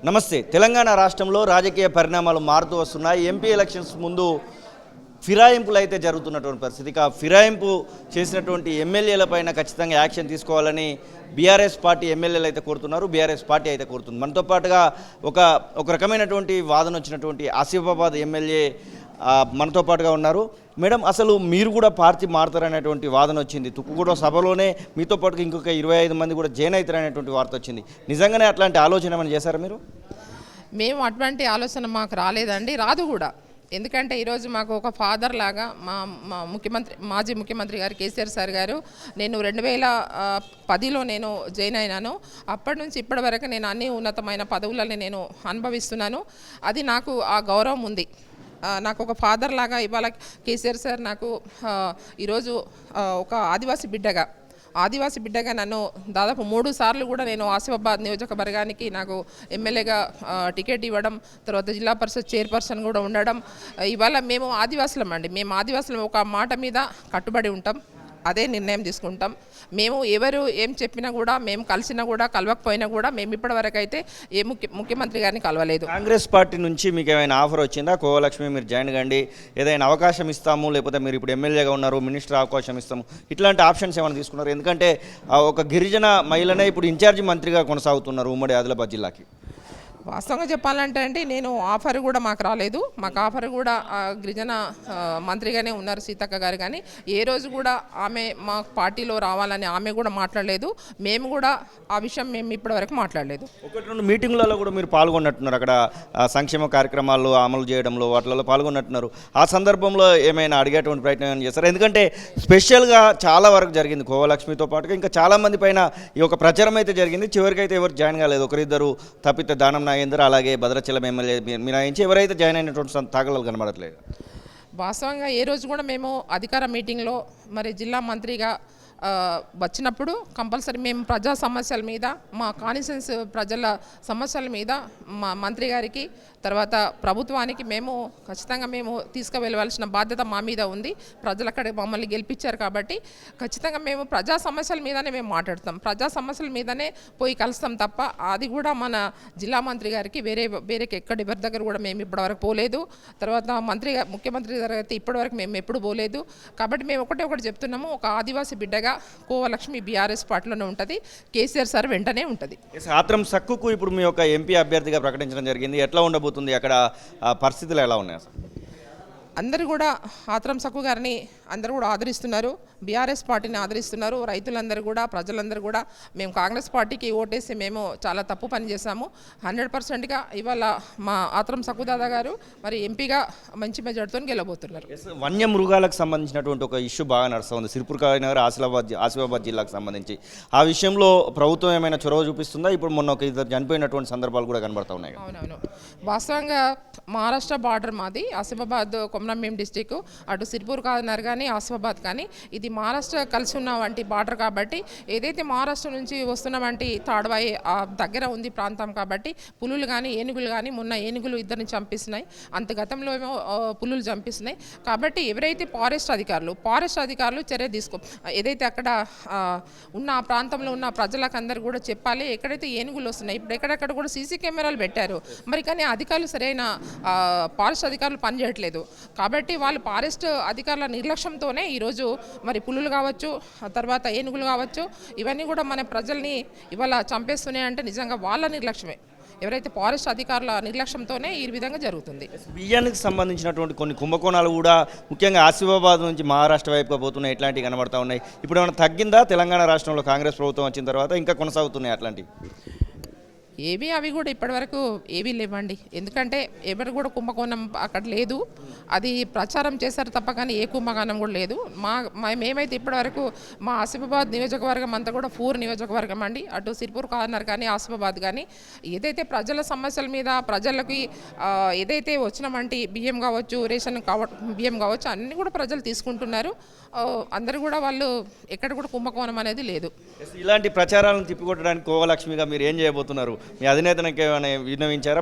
నమస్తే. తెలంగాణ రాష్ట్రంలో రాజకీయ పరిణామాలు మారుతూ వస్తున్నాయి. ఎంపీ ఎలక్షన్స్ ముందు ఫిరాయింపులు అయితే జరుగుతున్నటువంటి పరిస్థితి. ఇక ఫిరాయింపు చేసినటువంటి ఎమ్మెల్యేలపైన ఖచ్చితంగా యాక్షన్ తీసుకోవాలని బీఆర్ఎస్ పార్టీ ఎమ్మెల్యేలు అయితే కోరుతున్నారు. బీఆర్ఎస్ పార్టీ అయితే కోరుతుంది. మనతో పాటుగా ఒక రకమైనటువంటి వాదన వచ్చినటువంటి ఆసిఫాబాద్ ఎమ్మెల్యే మనతో పాటుగా ఉన్నారు. మేడం, అసలు మీరు కూడా పార్టీ మారుతారనేటువంటి వాదన వచ్చింది. తుక్కుగూడ సభలోనే మీతో పాటుగా ఇంకొక 25 మంది కూడా జాయిన్ అవుతారనేటువంటి వార్త వచ్చింది. నిజంగానే అట్లాంటి ఆలోచన ఏమైనా చేశారా మీరు? మేము అటువంటి ఆలోచన మాకు రాలేదండి, రాదు కూడా. ఎందుకంటే ఈరోజు మాకు ఒక ఫాదర్ లాగా మాజీ ముఖ్యమంత్రి గారు కేసీఆర్ సార్ గారు, నేను 2010లో నేను జాయిన్ అయినాను. అప్పటి నుంచి ఇప్పటి వరకు నేను అన్ని ఉన్నతమైన పదవులని నేను అనుభవిస్తున్నాను. అది నాకు ఆ గౌరవం ఉంది. నాకు ఒక ఫాదర్ లాగా ఇవాళ కేసీఆర్ సార్ నాకు ఈరోజు ఒక ఆదివాసీ బిడ్డగా నన్ను దాదాపు 3 సార్లు కూడా నేను ఆసిఫాబాద్ నియోజకవర్గానికి నాకు ఎమ్మెల్యేగా టికెట్ ఇవ్వడం, తర్వాత జిల్లా పరిషత్ చైర్పర్సన్ కూడా ఉండడం. ఇవాళ మేము ఆదివాసులం ఒక మాట మీద కట్టుబడి ఉంటాం, అదే నిర్ణయం తీసుకుంటాం. మేము ఎవరు ఏం చెప్పినా కూడా, మేము కలిసినా కూడా కలవకపోయినా కూడా మేము ఇప్పటివరకు అయితే ఏ ముఖ్యమంత్రి గారిని కలవలేదు. కాంగ్రెస్ పార్టీ నుంచి మీకు ఏమైనా ఆఫర్ వచ్చిందా? కోవలక్ష్మి మీరు జాయిన్ కండి, ఏదైనా అవకాశం ఇస్తాము, లేకపోతే మీరు ఇప్పుడు ఎమ్మెల్యేగా ఉన్నారు, మినిస్టర్ అవకాశం ఇస్తాము, ఇట్లాంటి ఆప్షన్స్ ఏమైనా తీసుకున్నారు? ఎందుకంటే ఒక గిరిజన మహిళనే ఇప్పుడు ఇన్ఛార్జి మంత్రిగా కొనసాగుతున్నారు ఉమ్మడి ఆదిలాబాద్ జిల్లాకి. వాస్తవంగా చెప్పాలంటే అండి, నేను ఆఫర్ కూడా మాకు రాలేదు. మాకు ఆఫర్ కూడా గిరిజన మంత్రిగానే ఉన్నారు సీతక్క గారు, కానీ ఏ రోజు కూడా ఆమె మా పార్టీలో రావాలని ఆమె కూడా మాట్లాడలేదు. మేము కూడా ఆ విషయం ఇప్పటి వరకు మాట్లాడలేదు. 1-2 మీటింగ్లలో కూడా మీరు పాల్గొన్నట్టున్నారు, అక్కడ సంక్షేమ కార్యక్రమాలు అమలు చేయడంలో వాటిలో పాల్గొన్నట్టున్నారు. ఆ సందర్భంలో ఏమైనా అడిగేటువంటి ప్రయత్నం ఏమైనా చేస్తారు? ఎందుకంటే స్పెషల్గా చాలా వరకు జరిగింది కోవలక్ష్మితో పాటుగా ఇంకా చాలామంది పైన ఈ యొక్క ప్రచారం అయితే జరిగింది. చివరికి అయితే ఎవరు జాయిన్ కాలేదు. ఒకరిద్దరు తప్పితే దానం నాగేందర్, అలాగే భద్రాచలం ఎమ్మెల్యే మినహాయించి ఎవరైతే జాయిన్ అయినటువంటి తాగలాలు కనబడట్లేదు. వాస్తవంగా ఏ రోజు కూడా మేము అధికార మీటింగ్లో మరి జిల్లా మంత్రిగా వచ్చినప్పుడు కంపల్సరీ మేము ప్రజా సమస్యల మీద, మా కాన్స్టిట్యుయెన్సీ ప్రజల సమస్యల మీద మా మంత్రి గారికి తర్వాత ప్రభుత్వానికి మేము ఖచ్చితంగా తీసుకువెళ్ళవలసిన బాధ్యత మా మీద ఉంది. ప్రజలు అక్కడ మమ్మల్ని గెలిపించారు కాబట్టి ఖచ్చితంగా మేము ప్రజా సమస్యల మీదనే మేము మాట్లాడతాం, ప్రజా సమస్యల మీదనే పోయి కలుస్తాం తప్ప అది కూడా మన జిల్లా మంత్రి గారికి వేరే ఎవరి దగ్గర కూడా మేము ఇప్పటివరకు పోలేదు. తర్వాత ముఖ్యమంత్రి దగ్గర అయితే ఇప్పటివరకు మేము ఎప్పుడు పోలేదు. కాబట్టి మేము ఒకటి చెప్తున్నాము, ఒక ఆదివాసీ బిడ్డగా కోవలక్ష్మి బీఆర్ఎస్ పార్టీలోనే ఉంటుంది, కేసీఆర్ సార్ వెంటనే ఉంటుంది. ఆత్రం సక్కుకు ఇప్పుడు మీ యొక్క ఎంపీ అభ్యర్థిగా ప్రకటించడం జరిగింది. ఎట్లా ఉండబోతుంది? అక్కడ పరిస్థితులు ఎలా ఉన్నాయి అసలు? అందరూ కూడా ఆత్రం సక్కు గారిని అందరూ కూడా ఆదరిస్తున్నారు, బీఆర్ఎస్ పార్టీని ఆదరిస్తున్నారు. రైతులందరూ కూడా, ప్రజలందరూ కూడా మేము కాంగ్రెస్ పార్టీకి ఓటేసి మేము చాలా తప్పు పని చేశాము. 100%గా ఇవాళ మా ఆత్రం సక్కు దాదా గారు మరి ఎంపీగా మంచి మెజార్టీతో గెలవబోతున్నారు. వన్య మృగాలకు సంబంధించినటువంటి ఒక ఇష్యూ బాగా నడుస్తుంది సిర్పూర్ నగర్ ఆసిఫాబాద్ జిల్లాకు సంబంధించి. ఆ విషయంలో ప్రభుత్వం ఏమైనా చొరవ చూపిస్తుందా? ఇప్పుడు మొన్న ఒక ఇద్దరు చనిపోయినటువంటి సందర్భాలు కూడా కనబడతా ఉన్నాయి. అవునవును, వాస్తవంగా మహారాష్ట్ర బార్డర్ మాది, ఆసిఫాబాద్ కొమరంభీం డిస్టిక్, అటు సిర్పూర్ కాదన్నారు కానీ ఆసిఫాబాద్ కానీ ఇది మహారాష్ట్ర కలిసి ఉన్న వంటి బార్డర్ కాబట్టి, ఏదైతే మహారాష్ట్ర నుంచి వస్తున్న వంటి తాడ్వాయి దగ్గర ఉంది ప్రాంతం కాబట్టి పులులు కానీ ఏనుగులు కానీ, మొన్న ఏనుగులు ఇద్దరిని చంపిస్తున్నాయి, అంత గతంలో ఏమో పులులు చంపిస్తున్నాయి. కాబట్టి ఎవరైతే ఫారెస్ట్ అధికారులు చర్య ఏదైతే అక్కడ ఉన్న ఆ ప్రాంతంలో ఉన్న ప్రజలకు అందరూ కూడా చెప్పాలి, ఎక్కడైతే ఏనుగులు వస్తున్నాయి ఇప్పుడు ఎక్కడెక్కడ కూడా సీసీ కెమెరాలు పెట్టారు మరి, కానీ అధికారులు సరైన ఫారెస్ట్ అధికారులు పనిచేయట్లేదు. కాబట్టి వాళ్ళు ఫారెస్ట్ అధికారుల నిర్లక్ష్యంతోనే ఈరోజు మరి పులులు కావచ్చు, తర్వాత ఏనుగులు కావచ్చు, ఇవన్నీ కూడా మన ప్రజల్ని ఇవాళ చంపేస్తున్నాయి. అంటే నిజంగా వాళ్ళ నిర్లక్ష్యమే, ఎవరైతే ఫారెస్ట్ అధికారుల నిర్లక్ష్యంతోనే ఈ విధంగా జరుగుతుంది. బియ్యానికి సంబంధించినటువంటి కొన్ని కుంభకోణాలు కూడా ముఖ్యంగా ఆసిఫాబాద్ నుంచి మహారాష్ట్ర వైపుగా పోతున్నాయి, ఇట్లాంటివి కనబడతా ఉన్నాయి. ఇప్పుడు ఏమైనా తగ్గిందా తెలంగాణ రాష్ట్రంలో కాంగ్రెస్ ప్రభుత్వం వచ్చిన తర్వాత? ఇంకా కొనసాగుతున్నాయి అట్లాంటివి? అవి కూడా ఇప్పటివరకు ఏవీ లేవండి. ఎందుకంటే ఎవరు కూడా కుంభకోణం అక్కడ లేదు, అది ప్రచారం చేశారు తప్ప కానీ ఏ కుంభకోణం కూడా లేదు. మేమైతే ఇప్పటివరకు మా ఆసిఫాబాద్ నియోజకవర్గం అంతా కూడా 4 నియోజకవర్గం అండి, అటు సిర్పూర్ కార్నర్ కానీ ఆసిఫాబాద్ కానీ ఏదైతే ప్రజల సమస్యల మీద ప్రజలకి ఏదైతే వచ్చిన వంటి బియ్యం కావచ్చు, రేషన్ బియ్యం కావచ్చు అన్నీ కూడా ప్రజలు తీసుకుంటున్నారు. అందరూ కూడా వాళ్ళు ఎక్కడ కూడా కుంభకోణం అనేది లేదు. ఇలాంటి ప్రచారాలను తిప్పికొట్టడానికి కోవలక్ష్మిగా మీరు ఏం చేయబోతున్నారు? మీ అధినేతనికి ఏమైనా విన్నవించారా?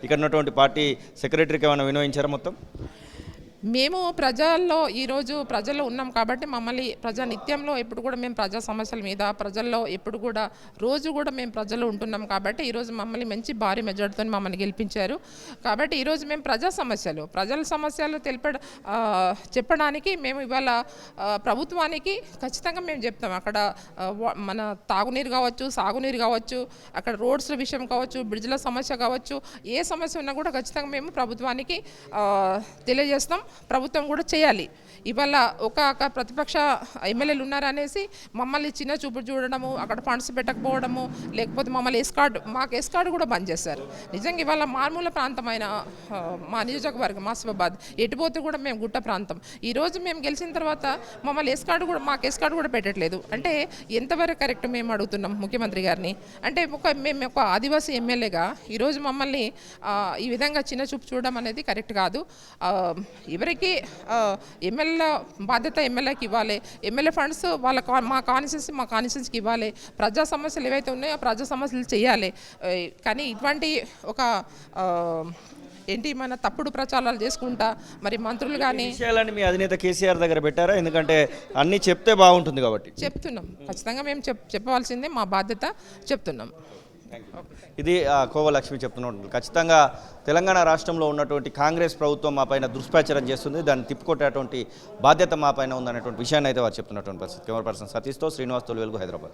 ఇక్కడ ఉన్నటువంటి పార్టీ సెక్రటరీకి ఏమైనా విన్నవించారా? మొత్తం మేము ప్రజల్లో ఈరోజు ప్రజల్లో ఉన్నాం కాబట్టి మమ్మల్ని నిత్యంలో ఎప్పుడు కూడా మేము ప్రజా సమస్యల మీద ప్రజల్లో ఎప్పుడు కూడా రోజు కూడా మేము ప్రజల్లో ఉంటున్నాం కాబట్టి ఈరోజు మమ్మల్ని మంచి భారీ మెజార్టీతో మమ్మల్ని గెలిపించారు. కాబట్టి ఈరోజు మేము ప్రజల సమస్యలు చెప్పడానికి మేము ఇవాళ ప్రభుత్వానికి ఖచ్చితంగా మేము చెప్తాం. అక్కడ మన తాగునీరు కావచ్చు, సాగునీరు కావచ్చు, అక్కడ రోడ్స్ విషయం కావచ్చు, బ్రిడ్జ్ల సమస్య కావచ్చు, ఏ సమస్య ఉన్నా కూడా ఖచ్చితంగా మేము ప్రభుత్వానికి తెలియజేస్తాం. ప్రభుత్వం కూడా చేయాలి. ఇవాళ ఒక ప్రతిపక్ష ఎమ్మెల్యేలు ఉన్నారనేసి మమ్మల్ని చిన్న చూపు చూడడము, అక్కడ ఫండ్స్ పెట్టకపోవడము, లేకపోతే మమ్మల్ని మాకు ఎస్కార్డు కూడా బంద్ చేశారు. నిజంగా ఇవాళ మారుమూల ప్రాంతమైన మా నియోజకవర్గం ఆసిఫాబాద్ ఎటుపోతే కూడా మేము గుట్ట ప్రాంతం. ఈరోజు మేము గెలిచిన తర్వాత మమ్మల్ని మాకు ఎస్కార్డు కూడా పెట్టట్లేదు. అంటే ఎంతవరకు కరెక్ట్ మేము అడుగుతున్నాం ముఖ్యమంత్రి గారిని. అంటే మేము ఒక ఆదివాసీ ఎమ్మెల్యేగా ఈరోజు మమ్మల్ని ఈ విధంగా చిన్న చూపు చూడడం అనేది కరెక్ట్ కాదు. ఎవరికి ఎమ్మెల్యే బాధ్యత ఎమ్మెల్యేకి ఇవ్వాలి. ఎమ్మెల్యే ఫండ్స్ మా కాన్స్టిట్యున్సీకి ఇవ్వాలి. ప్రజా సమస్యలు ఏవైతే ఉన్నాయో ఆ ప్రజా సమస్యలు చేయాలి. కానీ ఇటువంటి మన తప్పుడు ప్రచారాలు చేసుకుంటా మరి మంత్రులు కానీ విషయాలని మీ అధినేత కేసీఆర్ దగ్గర పెట్టారా? ఎందుకంటే అన్నీ చెప్తే బాగుంటుంది కాబట్టి. చెప్తున్నాం, ఖచ్చితంగా మేము చెప్పవలసిందే, మా బాధ్యత చెప్తున్నాం. ఇది కోవలక్ష్మి చెప్తున్నట్టు ఖచ్చితంగా తెలంగాణ రాష్ట్రంలో ఉన్నటువంటి కాంగ్రెస్ ప్రభుత్వం మా పైన దుష్ప్రచారం చేస్తుంది, దాన్ని తిప్పుకొట్టేటువంటి బాధ్యత మా పైన ఉందనేటువంటి విషయాన్ని అయితే వారు చెప్తున్నటువంటి పరిస్థితి. కెమెరా పర్సన్ సతీష్తో శ్రీనివాస్ తొలివెలుగు, హైదరాబాద్.